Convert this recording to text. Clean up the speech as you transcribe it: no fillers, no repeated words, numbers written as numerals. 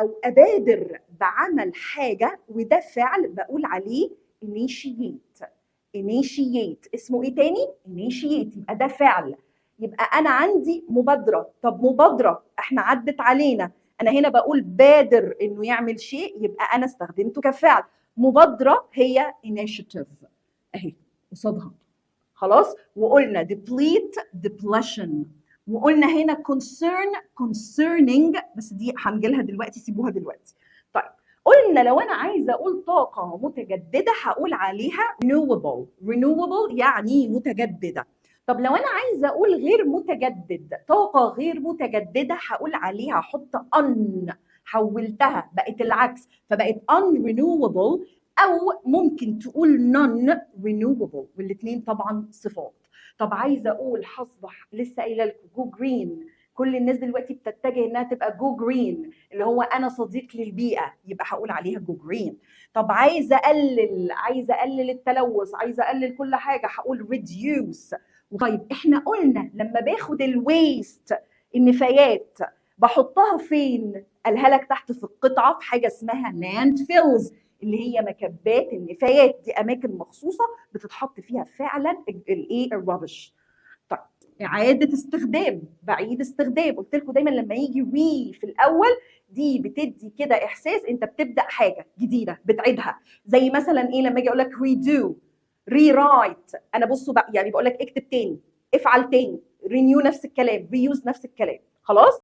او ابادر بعمل حاجه، وده فعل بقول عليه initiate. اسمه ايه تاني؟ initiate. يبقى ده فعل، يبقى انا عندي مبادره. طب مبادره احنا عدت علينا، انا هنا بقول بادر انه يعمل شيء، يبقى انا استخدمته كفعل. مبادره هي initiative اهي قصادها. خلاص. وقلنا deplete depletion، وقلنا هنا concerning، بس دي هنجيلها دلوقتي، سيبوها دلوقتي. طيب قلنا لو انا عايزه اقول طاقه متجدده هقول عليها renewable يعني متجدده. طب لو انا عايزه اقول غير متجدد، طاقه غير متجدده، هقول عليها احط un، حولتها بقت العكس فبقت unrenewable، او ممكن تقول non renewable، والاثنين طبعا صفات. طب عايزه اقول هصبح، لسه قايله لكم جو جرين، كل الناس دلوقتي بتتجه انها تبقى جو جرين، اللي هو انا صديق للبيئه، يبقى هقول عليها جو جرين. طب عايزه اقلل التلوث، عايزه اقلل كل حاجه، هقول reduce. طيب احنا قلنا لما باخد الويست، النفايات، بحطها فين؟ قالها لك تحت في القطعه في حاجه اسمها لاند فيلز، اللي هي مكبات النفايات. دي اماكن مخصوصه بتتحط فيها فعلا الايه الربش. طيب اعاده استخدام، بعيد استخدام، قلت لكم دايما لما يجي وي في الاول دي بتدي كده احساس انت بتبدا حاجه جديده بتعيدها. زي مثلا ايه لما اجي اقول لك ريدو، ريرايت، انا بصوا بقى يعني بقول لك اكتب تاني، افعل تاني، رينيو نفس الكلام، ريوز نفس الكلام. خلاص.